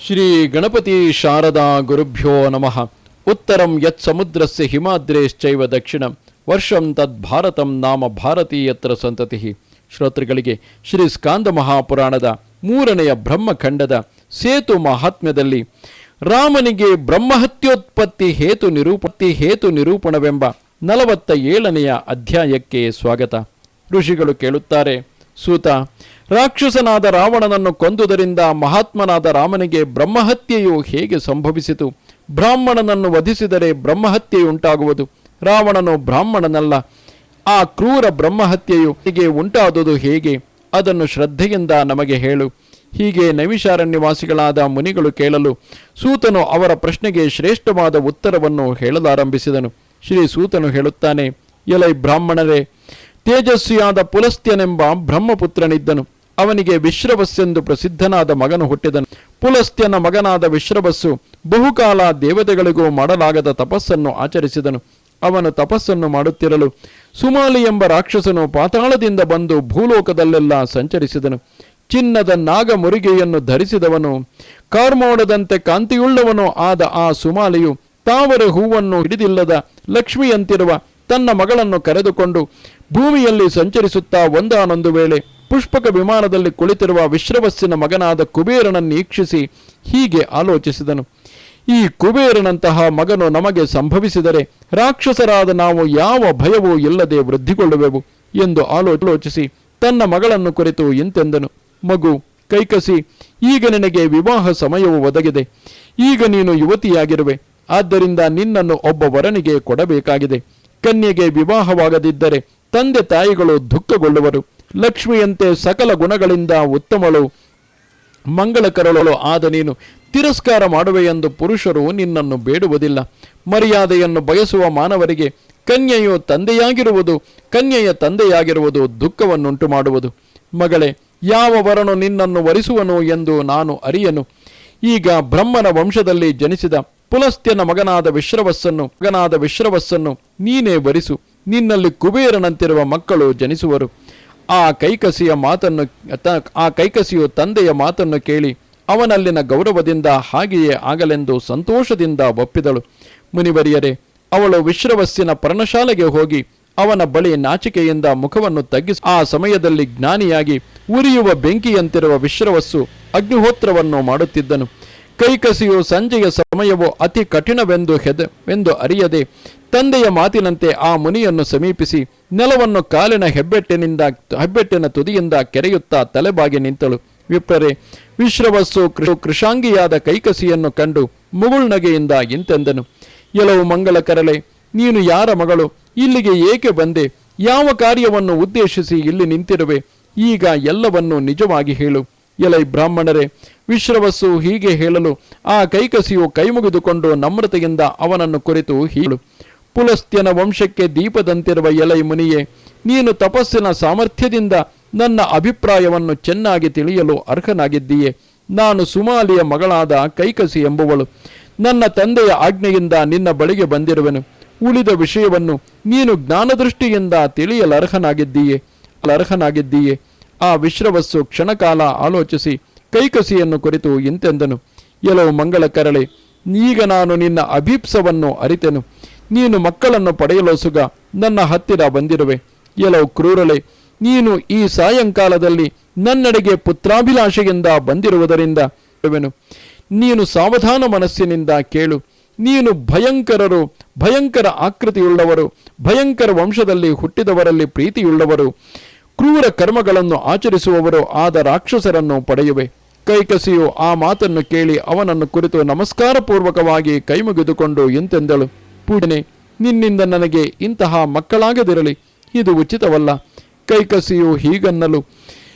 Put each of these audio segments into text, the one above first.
ಶ್ರೀ ಗಣಪತಿ ಶಾರದಾ ಗುರುಭ್ಯೋ ನಮಃ. ಉತ್ತರಂ ಯತ್ ಸಮುದ್ರಸ್ಯ ಹಿಮಾದ್ರೇಶ್ಚೈವ ದಕ್ಷಿಣಂ ವರ್ಷಂ ತದ್ ಭಾರತಂ ನಾಮ ಭಾರತೀಯತ್ರ ಸಂತತಿ. ಶ್ರೋತೃಗಳಿಗೆ ಶ್ರೀ ಸ್ಕಾಂದ ಮಹಾಪುರಾಣದ 3ನೇ ಬ್ರಹ್ಮಖಂಡದ ಸೇತು ಮಹಾತ್ಮ್ಯದಲ್ಲಿ ರಾಮನಿಗೆ ಬ್ರಹ್ಮಹತ್ಯೋತ್ಪತ್ತಿ ಹೇತು ನಿರೂಪಣವೆಂಬ 47ನೇ ಅಧ್ಯಾಯಕ್ಕೆ ಸ್ವಾಗತ. ಋಷಿಗಳು ಕೇಳುತ್ತಾರೆ, ಸೂತ, ರಾಕ್ಷಸನಾದ ರಾವಣನನ್ನು ಕೊಂದುದರಿಂದ ಮಹಾತ್ಮನಾದ ರಾಮನಿಗೆ ಬ್ರಹ್ಮಹತ್ಯೆಯು ಹೇಗೆ ಸಂಭವಿಸಿತು? ಬ್ರಾಹ್ಮಣನನ್ನು ವಧಿಸಿದರೆ ಬ್ರಹ್ಮಹತ್ಯೆಯುಂಟಾಗುವುದು. ರಾವಣನು ಬ್ರಾಹ್ಮಣನಲ್ಲ. ಆ ಕ್ರೂರ ಬ್ರಹ್ಮಹತ್ಯೆಯು ಹೀಗೆ ಉಂಟಾದುದು ಹೇಗೆ? ಅದನ್ನು ಶ್ರದ್ಧೆಯಿಂದ ನಮಗೆ ಹೇಳು. ಹೀಗೆ ನೈಮಿಷಾರಣ್ಯವಾಸಿಗಳಾದ ಮುನಿಗಳು ಕೇಳಲು ಸೂತನು ಅವರ ಪ್ರಶ್ನೆಗೆ ಶ್ರೇಷ್ಠವಾದ ಉತ್ತರವನ್ನು ಹೇಳಲಾರಂಭಿಸಿದನು. ಶ್ರೀ ಸೂತನು ಹೇಳುತ್ತಾನೆ, ಎಲೈ ಬ್ರಾಹ್ಮಣರೇ, ತೇಜಸ್ವಿಯಾದ ಪುಲಸ್ತ್ಯನೆಂಬ ಬ್ರಹ್ಮಪುತ್ರನಿದ್ದನು. ಅವನಿಗೆ ವಿಶ್ರವಸ್ಸೆಂದು ಪ್ರಸಿದ್ಧನಾದ ಮಗನು ಹುಟ್ಟಿದನು. ಪುಲಸ್ತ್ಯನ ಮಗನಾದ ವಿಶ್ರವಸ್ಸು ಬಹುಕಾಲ ದೇವತೆಗಳಿಗೂ ಮಾಡಲಾಗದ ತಪಸ್ಸನ್ನು ಆಚರಿಸಿದನು. ಅವನು ತಪಸ್ಸನ್ನು ಮಾಡುತ್ತಿರಲು ಸುಮಾಲಿ ಎಂಬ ರಾಕ್ಷಸನು ಪಾತಾಳದಿಂದ ಬಂದು ಭೂಲೋಕದಲ್ಲೆಲ್ಲ ಸಂಚರಿಸಿದನು. ಚಿನ್ನದ ನಾಗ ಮುರಿಗೆಯನ್ನು ಧರಿಸಿದವನು, ಕಾರ್ಮೋಡದಂತೆ ಕಾಂತಿಯುಳ್ಳವನು ಆದ ಆ ಸುಮಾಲಿಯು ತಾವರೆ ಹೂವನ್ನು ಹಿಡಿದಿಲ್ಲದ ಲಕ್ಷ್ಮಿಯಂತಿರುವ ತನ್ನ ಮಗಳನ್ನು ಕರೆದುಕೊಂಡು ಭೂಮಿಯಲ್ಲಿ ಸಂಚರಿಸುತ್ತಾ ಒಂದಾನೊಂದು ವೇಳೆ ಪುಷ್ಪಕ ವಿಮಾನದಲ್ಲಿ ಕುಳಿತಿರುವ ವಿಶ್ರವಸ್ಸಿನ ಮಗನಾದ ಕುಬೇರನನ್ನು ಈಕ್ಷಿಸಿ ಹೀಗೆ ಆಲೋಚಿಸಿದನು, ಈ ಕುಬೇರನಂತಹ ಮಗನು ನಮಗೆ ಸಂಭವಿಸಿದರೆ ರಾಕ್ಷಸರಾದ ನಾವು ಯಾವ ಭಯವೂ ಇಲ್ಲದೆ ವೃದ್ಧಿಗೊಳ್ಳುವೆವು ಎಂದು ಆಲೋಚಿಸಿ ತನ್ನ ಮಗಳನ್ನು ಕುರಿತು ಇಂತೆಂದನು, ಮಗು ಕೈಕಸಿ, ಈಗ ನಿನಗೆ ವಿವಾಹ ಸಮಯವು ಒದಗಿದೆ. ಈಗ ನೀನು ಯುವತಿಯಾಗಿರುವೆ. ಆದ್ದರಿಂದ ನಿನ್ನನ್ನು ಒಬ್ಬ ವರನಿಗೆ ಕೊಡಬೇಕಾಗಿದೆ. ಕನ್ಯೆಗೆ ವಿವಾಹವಾಗದಿದ್ದರೆ ತಂದೆ ತಾಯಿಗಳು ದುಃಖಗೊಳ್ಳುವರು. ಲಕ್ಷ್ಮಿಯಂತೆ ಸಕಲ ಗುಣಗಳಿಂದ ಉತ್ತಮಳು ಮಂಗಳಕರಳು ಆದ ನೀನು ತಿರಸ್ಕಾರ ಮಾಡುವೆಯೆಂದು ಪುರುಷರು ನಿನ್ನನ್ನು ಬೇಡುವುದಿಲ್ಲ. ಮರ್ಯಾದೆಯನ್ನು ಬಯಸುವ ಮಾನವರಿಗೆ ಕನ್ಯೆಯ ತಂದೆಯಾಗಿರುವುದು ದುಃಖವನ್ನುಂಟು ಮಾಡುವುದು. ಮಗಳೇ, ಯಾವ ವರನು ನಿನ್ನನ್ನು ವರಿಸುವನು ಎಂದು ನಾನು ಅರಿಯನು. ಈಗ ಬ್ರಹ್ಮನ ವಂಶದಲ್ಲಿ ಜನಿಸಿದ ಪುಲಸ್ತ್ಯನ ಮಗನಾದ ವಿಶ್ರವಸ್ಸನ್ನು ನೀನೇ ವರಿಸು. ನಿನ್ನಲ್ಲಿ ಕುಬೇರನಂತಿರುವ ಮಕ್ಕಳು ಜನಿಸುವರು. ಆ ಕೈಕಸಿಯು ತಂದೆಯ ಮಾತನ್ನು ಕೇಳಿ ಅವನಲ್ಲಿನ ಗೌರವದಿಂದ ಹಾಗೆಯೇ ಆಗಲೆಂದು ಸಂತೋಷದಿಂದ ಒಪ್ಪಿದಳು. ಮುನಿವರಿಯರೇ, ಅವಳು ವಿಶ್ರವಸ್ಸಿನ ಪರ್ಣಶಾಲೆಗೆ ಹೋಗಿ ಅವನ ಬಳಿ ನಾಚಿಕೆಯಿಂದ ಮುಖವನ್ನು ತಗ್ಗಿಸಿ ಆ ಸಮಯದಲ್ಲಿ ಜ್ಞಾನಿಯಾಗಿ ಉರಿಯುವ ಬೆಂಕಿಯಂತಿರುವ ವಿಶ್ರವಸ್ಸು ಅಗ್ನಿಹೋತ್ರವನ್ನು ಮಾಡುತ್ತಿದ್ದನು. ಕೈಕಸಿಯು ಸಂಜೆಯ ಸಮಯವು ಅತಿ ಕಠಿಣವೆಂದು ಅರಿಯದೆ ತಂದೆಯ ಮಾತಿನಂತೆ ಆ ಮುನಿಯನ್ನು ಸಮೀಪಿಸಿ ನೆಲವನ್ನು ಕಾಲಿನ ಹೆಬ್ಬೆಟ್ಟಿನ ತುದಿಯಿಂದ ಕೆರೆಯುತ್ತಾ ತಲೆಬಾಗಿ ನಿಂತಳು. ವಿಪ್ರರೇ, ವಿಶ್ರವಸ್ಸು ಕೃಶಾಂಗಿಯಾದ ಕೈಕಸಿಯನ್ನು ಕಂಡು ಮುಗುಳ್ನಗೆಯಿಂದ ಇಂತೆಂದನು, ಎಲವು ಮಂಗಳಕರಳೆ, ನೀನು ಯಾರ ಮಗಳು? ಇಲ್ಲಿಗೆ ಏಕೆ ಬಂದೆ? ಯಾವ ಕಾರ್ಯವನ್ನು ಉದ್ದೇಶಿಸಿ ಇಲ್ಲಿ ನಿಂತಿರುವೆ? ಈಗ ಎಲ್ಲವನ್ನೂ ನಿಜವಾಗಿ ಹೇಳು. ಎಲೈ ಬ್ರಾಹ್ಮಣರೇ, ವಿಶ್ರವಸ್ಸು ಹೀಗೆ ಹೇಳಲು ಆ ಕೈಕಸಿಯು ಕೈಮುಗಿದುಕೊಂಡು ನಮ್ರತೆಯಿಂದ ಅವನನ್ನು ಕುರಿತು ಹೇಳು. ಪುಲಸ್ತ್ಯನ ವಂಶಕ್ಕೆ ದೀಪದಂತಿರುವ ಎಲೈ ಮುನಿಯೇ, ನೀನು ತಪಸ್ಸಿನ ಸಾಮರ್ಥ್ಯದಿಂದ ನನ್ನ ಅಭಿಪ್ರಾಯವನ್ನು ಚೆನ್ನಾಗಿ ತಿಳಿಯಲು ಅರ್ಹನಾಗಿದ್ದೀಯೆ. ನಾನು ಸುಮಾಲಿಯ ಮಗಳಾದ ಕೈಕಸಿ ಎಂಬುವಳು. ನನ್ನ ತಂದೆಯ ಆಜ್ಞೆಯಿಂದ ನಿನ್ನ ಬಳಿಗೆ ಬಂದಿರುವೆನು. ಉಳಿದ ವಿಷಯವನ್ನು ನೀನು ಜ್ಞಾನದೃಷ್ಟಿಯಿಂದ ತಿಳಿಯಲರ್ಹನಾಗಿದ್ದೀಯೆ. ಆ ವಿಶ್ರವಸ್ಸು ಕ್ಷಣಕಾಲ ಆಲೋಚಿಸಿ ಕೈಕಸಿಯನ್ನು ಕುರಿತು ಇಂತೆಂದನು, ಎಲವು ಮಂಗಳಕರಳೆ, ಈಗ ನಾನು ನಿನ್ನ ಅಭೀಪ್ಸವನ್ನು ಅರಿತೆನು. ನೀನು ಮಕ್ಕಳನ್ನು ಪಡೆಯಲೋಸುಗ ನನ್ನ ಹತ್ತಿರ ಬಂದಿರುವೆ. ಎಲವು ಕ್ರೂರಳೆ, ನೀನು ಈ ಸಾಯಂಕಾಲದಲ್ಲಿ ನನ್ನೆಡೆಗೆ ಪುತ್ರಾಭಿಲಾಷೆಯಿಂದ ಬಂದಿರುವುದರಿಂದ ನೀನು ಸಾವಧಾನ ಮನಸ್ಸಿನಿಂದ ಕೇಳು. ನೀನು ಭಯಂಕರ ಆಕೃತಿಯುಳ್ಳವರು, ಭಯಂಕರ ವಂಶದಲ್ಲಿ ಹುಟ್ಟಿದವರಲ್ಲಿ ಪ್ರೀತಿಯುಳ್ಳವರು, ಕ್ರೂರ ಕರ್ಮಗಳನ್ನು ಆಚರಿಸುವವರು ಆದ ರಾಕ್ಷಸರನ್ನು ಪಡೆಯುವೆ. ಕೈಕಸಿಯು ಆ ಮಾತನ್ನು ಕೇಳಿ ಅವನನ್ನು ಕುರಿತು ನಮಸ್ಕಾರ ಪೂರ್ವಕವಾಗಿ ಕೈಮುಗಿದುಕೊಂಡು ಇಂತೆಂದಳು, ಪೂಜನೆ, ನಿನ್ನಿಂದ ನನಗೆ ಇಂತಹ ಮಕ್ಕಳಾಗದಿರಲಿ. ಇದು ಉಚಿತವಲ್ಲ. ಕೈಕಸಿಯು ಹೀಗನ್ನಲು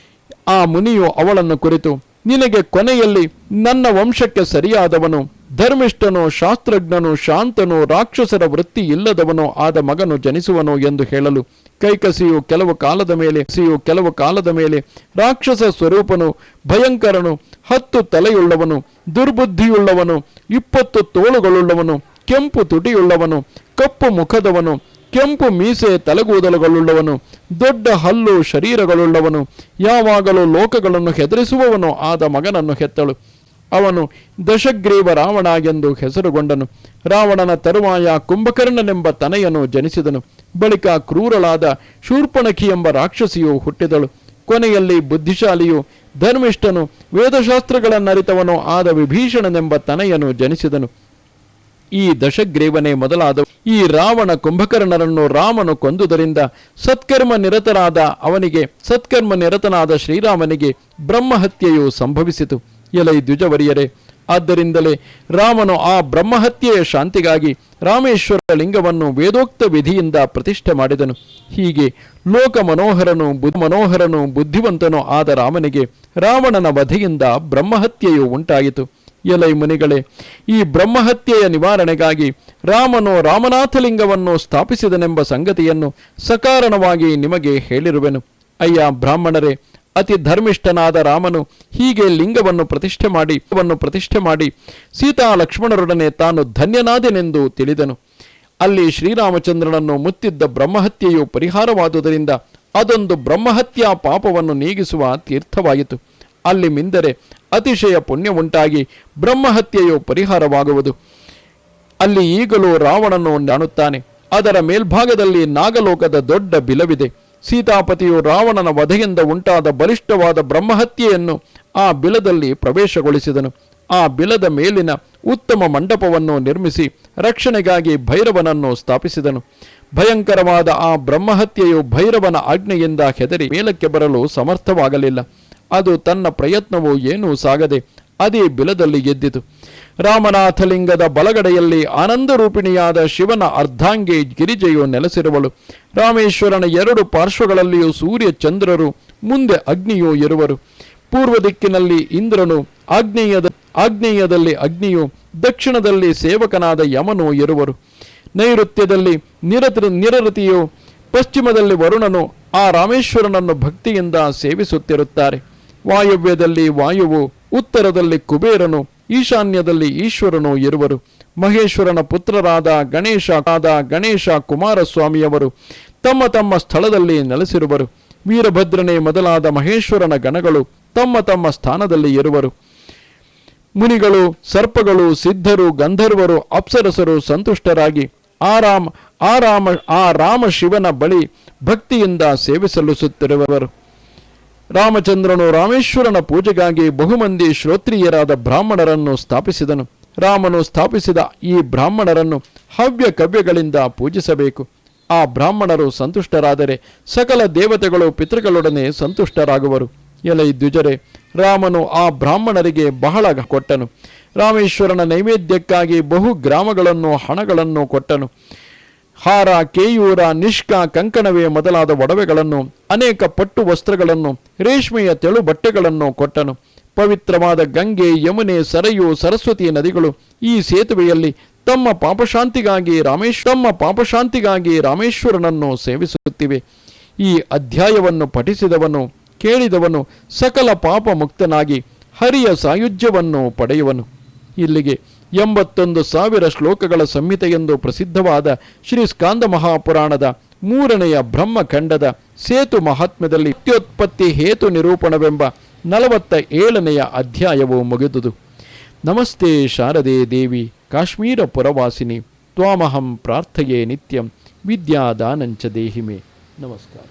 ಆ ಮುನಿಯು ಅವಳನ್ನು ಕುರಿತು, ನಿನಗೆ ಕೊನೆಯಲ್ಲಿ ನನ್ನ ವಂಶಕ್ಕೆ ಸರಿಯಾದವನು, ಧರ್ಮಿಷ್ಠನು, ಶಾಸ್ತ್ರಜ್ಞನು, ಶಾಂತನು, ರಾಕ್ಷಸರ ವೃತ್ತಿ ಇಲ್ಲದವನು ಆದ ಮಗನು ಜನಿಸುವನು ಎಂದು ಹೇಳಲು ಕೈಕಸಿಯು ಕೆಲವು ಕಾಲದ ಮೇಲೆ ರಾಕ್ಷಸ ಸ್ವರೂಪನು, ಭಯಂಕರನು, 10 ತಲೆಯುಳ್ಳವನು, ದುರ್ಬುದ್ಧಿಯುಳ್ಳವನು, 20 ತೋಳುಗಳುಳ್ಳವನು, ಕೆಂಪು ತುಟಿಯುಳ್ಳವನು, ಕಪ್ಪು ಮುಖದವನು, ಕೆಂಪು ಮೀಸೆ ತಲೆಗೂದಲುಗಳುಳ್ಳವನು, ದೊಡ್ಡ ಹಲ್ಲು ಶರೀರಗಳುಳ್ಳವನು, ಯಾವಾಗಲೂ ಲೋಕಗಳನ್ನು ಹೆದರಿಸುವವನು ಆದ ಮಗನನ್ನು ಹೆತ್ತಳು. ಅವನು ದಶಗ್ರೀವ ರಾವಣ ಎಂದು ಹೆಸರುಗೊಂಡನು. ರಾವಣನ ತರುವಾಯ ಕುಂಭಕರ್ಣನೆಂಬ ತನಯನು ಜನಿಸಿದನು. ಬಳಿಕ ಕ್ರೂರಳಾದ ಶೂರ್ಪಣಖಿ ಎಂಬ ರಾಕ್ಷಸಿಯು ಹುಟ್ಟಿದಳು. ಕೊನೆಯಲ್ಲಿ ಬುದ್ಧಿಶಾಲಿಯು ಧರ್ಮಿಷ್ಠನು ವೇದಶಾಸ್ತ್ರಗಳನ್ನರಿತವನು ಆದ ವಿಭೀಷಣನೆಂಬ ತನಯನು ಜನಿಸಿದನು. ಈ ದಶಗ್ರೀವನೇ ಮೊದಲಾದ ಈ ರಾವಣ ಕುಂಭಕರ್ಣರನ್ನು ರಾಮನು ಕೊಂದುದರಿಂದ ಸತ್ಕರ್ಮ ನಿರತನಾದ ಶ್ರೀರಾಮನಿಗೆ ಬ್ರಹ್ಮಹತ್ಯೆಯು ಸಂಭವಿಸಿತು. ಎಲೈ ದ್ವಿಜವರಿಯರೇ, ಆದ್ದರಿಂದಲೇ ರಾಮನು ಆ ಬ್ರಹ್ಮಹತ್ಯೆಯ ಶಾಂತಿಗಾಗಿ ರಾಮೇಶ್ವರ ಲಿಂಗವನ್ನು ವೇದೋಕ್ತ ವಿಧಿಯಿಂದ ಪ್ರತಿಷ್ಠೆ ಮಾಡಿದನು. ಹೀಗೆ ಲೋಕ ಮನೋಹರನು ಬುದ್ಧಿವಂತನೂ ಆದ ರಾಮನಿಗೆ ರಾವಣನ ವಧೆಯಿಂದ ಬ್ರಹ್ಮಹತ್ಯೆಯು ಉಂಟಾಯಿತು. ಎಲೈ ಮುನಿಗಳೇ, ಈ ಬ್ರಹ್ಮಹತ್ಯೆಯ ನಿವಾರಣೆಗಾಗಿ ರಾಮನು ರಾಮನಾಥಲಿಂಗವನ್ನು ಸ್ಥಾಪಿಸಿದನೆಂಬ ಸಂಗತಿಯನ್ನು ಸಕಾರಣವಾಗಿ ನಿಮಗೆ ಹೇಳಿರುವೆನು. ಅಯ್ಯ ಬ್ರಾಹ್ಮಣರೇ, ಅತಿ ಧರ್ಮಿಷ್ಠನಾದ ರಾಮನು ಹೀಗೆ ಲಿಂಗವನ್ನು ಪ್ರತಿಷ್ಠೆ ಮಾಡಿ ಸೀತಾ ಲಕ್ಷ್ಮಣರೊಡನೆ ತಾನು ಧನ್ಯನಾದೆನೆಂದು ತಿಳಿದನು. ಅಲ್ಲಿ ಶ್ರೀರಾಮಚಂದ್ರನನ್ನು ಮುತ್ತಿದ್ದ ಬ್ರಹ್ಮಹತ್ಯೆಯು ಪರಿಹಾರವಾದುದರಿಂದ ಅದೊಂದು ಬ್ರಹ್ಮಹತ್ಯಾ ಪಾಪವನ್ನು ನೀಗಿಸುವ ತೀರ್ಥವಾಯಿತು. ಅಲ್ಲಿ ಮಿಂದರೆ ಅತಿಶಯ ಪುಣ್ಯ ಉಂಟಾಗಿ ಬ್ರಹ್ಮಹತ್ಯೆಯು ಪರಿಹಾರವಾಗುವುದು. ಅಲ್ಲಿ ಈಗಲೂ ರಾವಣನು ಕಾಣುತ್ತಾನೆ. ಅದರ ಮೇಲ್ಭಾಗದಲ್ಲಿ ನಾಗಲೋಕದ ದೊಡ್ಡ ಬಿಲವಿದೆ. ಸೀತಾಪತಿಯು ರಾವಣನ ವಧೆಯಿಂದ ಉಂಟಾದ ಬಲಿಷ್ಠವಾದ ಬ್ರಹ್ಮಹತ್ಯೆಯನ್ನು ಆ ಬಿಲದಲ್ಲಿ ಪ್ರವೇಶಗೊಳಿಸಿದನು. ಆ ಬಿಲದ ಮೇಲಿನ ಉತ್ತಮ ಮಂಟಪವನ್ನು ನಿರ್ಮಿಸಿ ರಕ್ಷಣೆಗಾಗಿ ಭೈರವನನ್ನು ಸ್ಥಾಪಿಸಿದನು. ಭಯಂಕರವಾದ ಆ ಬ್ರಹ್ಮಹತ್ಯೆಯು ಭೈರವನ ಆಜ್ಞೆಯಿಂದ ಹೆದರಿ ಮೇಲಕ್ಕೆ ಬರಲು ಸಮರ್ಥವಾಗಲಿಲ್ಲ. ಅದು ತನ್ನ ಪ್ರಯತ್ನವು ಏನೂ ಸಾಗದೆ ಅದೇ ಬಿಲದಲ್ಲಿ ಗೆದ್ದಿತು. ರಾಮನಾಥಲಿಂಗದ ಬಲಗಡೆಯಲ್ಲಿ ಆನಂದರೂಪಿಣಿಯಾದ ಶಿವನ ಅರ್ಧಾಂಗಿ ಗಿರಿಜೆಯು ನೆಲೆಸಿರುವಳು. ರಾಮೇಶ್ವರನ ಎರಡು ಪಾರ್ಶ್ವಗಳಲ್ಲಿಯೂ ಸೂರ್ಯ ಚಂದ್ರರು, ಮುಂದೆ ಅಗ್ನಿಯೂ ಇರುವರು. ಪೂರ್ವ ದಿಕ್ಕಿನಲ್ಲಿ ಇಂದ್ರನು, ಆಗ್ನೇಯದಲ್ಲಿ ಅಗ್ನಿಯು, ದಕ್ಷಿಣದಲ್ಲಿ ಸೇವಕನಾದ ಯಮನು ಇರುವರು. ನೈಋತ್ಯದಲ್ಲಿ ನಿರರತಿಯು, ಪಶ್ಚಿಮದಲ್ಲಿ ವರುಣನು ಆ ರಾಮೇಶ್ವರನನ್ನು ಭಕ್ತಿಯಿಂದ ಸೇವಿಸುತ್ತಿರುತ್ತಾರೆ. ವಾಯವ್ಯದಲ್ಲಿ ವಾಯುವು, ಉತ್ತರದಲ್ಲಿ ಕುಬೇರನು, ಈಶಾನ್ಯದಲ್ಲಿ ಈಶ್ವರನು ಇರುವರು. ಮಹೇಶ್ವರನ ಪುತ್ರರಾದ ಗಣೇಶ ಕುಮಾರಸ್ವಾಮಿಯವರು ತಮ್ಮ ತಮ್ಮ ಸ್ಥಳದಲ್ಲಿ ನೆಲೆಸಿರುವರು. ವೀರಭದ್ರನೇ ಮೊದಲಾದ ಮಹೇಶ್ವರನ ಗಣಗಳು ತಮ್ಮ ತಮ್ಮ ಸ್ಥಾನದಲ್ಲಿ ಇರುವರು. ಮುನಿಗಳು, ಸರ್ಪಗಳು, ಸಿದ್ಧರು, ಗಂಧರ್ವರು, ಅಪ್ಸರಸರು ಸಂತುಷ್ಟರಾಗಿ ಆ ರಾಮ ಶಿವನ ಬಳಿ ಭಕ್ತಿಯಿಂದ ಸೇವೆ ಸಲ್ಲಿಸುತ್ತಿರುವವರು. ರಾಮಚಂದ್ರನು ರಾಮೇಶ್ವರನ ಪೂಜೆಗಾಗಿ ಬಹುಮಂದಿ ಶ್ರೋತ್ರಿಯರಾದ ಬ್ರಾಹ್ಮಣರನ್ನು ಸ್ಥಾಪಿಸಿದನು. ರಾಮನು ಸ್ಥಾಪಿಸಿದ ಈ ಬ್ರಾಹ್ಮಣರನ್ನು ಹವ್ಯ ಕವ್ಯಗಳಿಂದ ಪೂಜಿಸಬೇಕು. ಆ ಬ್ರಾಹ್ಮಣರು ಸಂತುಷ್ಟರಾದರೆ ಸಕಲ ದೇವತೆಗಳು ಪಿತೃಗಳೊಡನೆ ಸಂತುಷ್ಟರಾಗುವರು. ಎಲೈ ದ್ವಿಜರೇ, ರಾಮನು ಆ ಬ್ರಾಹ್ಮಣರಿಗೆ ಬಹಳ ಕೊಟ್ಟನು. ರಾಮೇಶ್ವರನ ನೈವೇದ್ಯಕ್ಕಾಗಿ ಬಹು ಗ್ರಾಮಗಳನ್ನು, ಹಣಗಳನ್ನು ಕೊಟ್ಟನು. ಹಾರ, ಕೇಯೂರ, ನಿಷ್ಕ, ಕಂಕಣವೇ ಮೊದಲಾದ ಒಡವೆಗಳನ್ನು, ಅನೇಕ ಪಟ್ಟು ವಸ್ತ್ರಗಳನ್ನು, ರೇಷ್ಮೆಯ ತೆಳು ಬಟ್ಟೆಗಳನ್ನು ಕೊಟ್ಟನು. ಪವಿತ್ರವಾದ ಗಂಗೆ, ಯಮುನೆ, ಸರಯು, ಸರಸ್ವತಿ ನದಿಗಳು ಈ ಸೇತುವೆಯಲ್ಲಿ ತಮ್ಮ ಪಾಪಶಾಂತಿಗಾಗಿ ರಾಮೇಶ್ವರನನ್ನು ಸೇವಿಸುತ್ತಿವೆ. ಈ ಅಧ್ಯಾಯವನ್ನು ಪಠಿಸಿದವನು, ಕೇಳಿದವನು ಸಕಲ ಪಾಪ ಮುಕ್ತನಾಗಿ ಹರಿಯ ಸಾಯುಜ್ಯವನ್ನು ಪಡೆಯುವನು. ಇಲ್ಲಿಗೆ 81,000 ಶ್ಲೋಕಗಳ ಸಂಹಿತೆಯೆಂದು ಪ್ರಸಿದ್ಧವಾದ ಶ್ರೀ ಸ್ಕಾಂದ ಮಹಾಪುರಾಣದ 3ನೆಯ ಬ್ರಹ್ಮಖಂಡದ ಸೇತು ಮಹಾತ್ಮ್ಯದಲ್ಲಿ ನಿತ್ಯೋತ್ಪತ್ತಿ ಹೇತು ನಿರೂಪಣವೆಂಬ 47ನೆಯ ಅಧ್ಯಾಯವು ಮುಗಿದುದು. ನಮಸ್ತೆ ಶಾರದೆ ದೇವಿ ಕಾಶ್ಮೀರ ಪುರವಾಸಿನಿ ತ್ವಾಮಹಂ ಪ್ರಾರ್ಥಯೇ ನಿತ್ಯಂ ವಿದ್ಯಾದಾನಂಚ ದೇಹಿಮೆ. ನಮಸ್ಕಾರ.